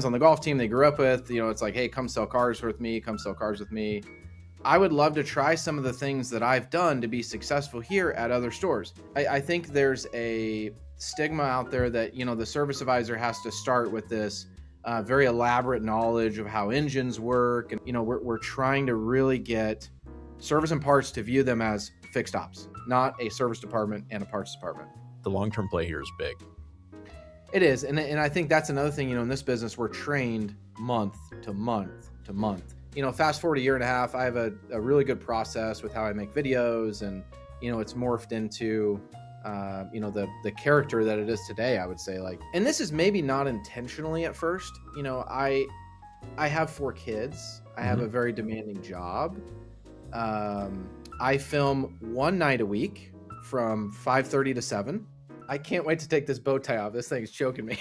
on the golf team they grew up with, it's like, hey, come sell cars with me, come sell cars with me. I would love to try some of the things that I've done to be successful here at other stores. I think there's a stigma out there that, the service advisor has to start with this very elaborate knowledge of how engines work. And, we're trying to really get service and parts to view them as fixed ops, not a service department and a parts department. The long-term play here is big. It is. And I think that's another thing, in this business, we're trained month to month to month. Fast forward a year and a half, I have a really good process with how I make videos, and, it's morphed into, the character that it is today, I would say. And this is maybe not intentionally at first. I have 4 kids. I have a very demanding job. I film 1 night a week from 5:30 to 7. I can't wait to take this bow tie off. This thing is choking me.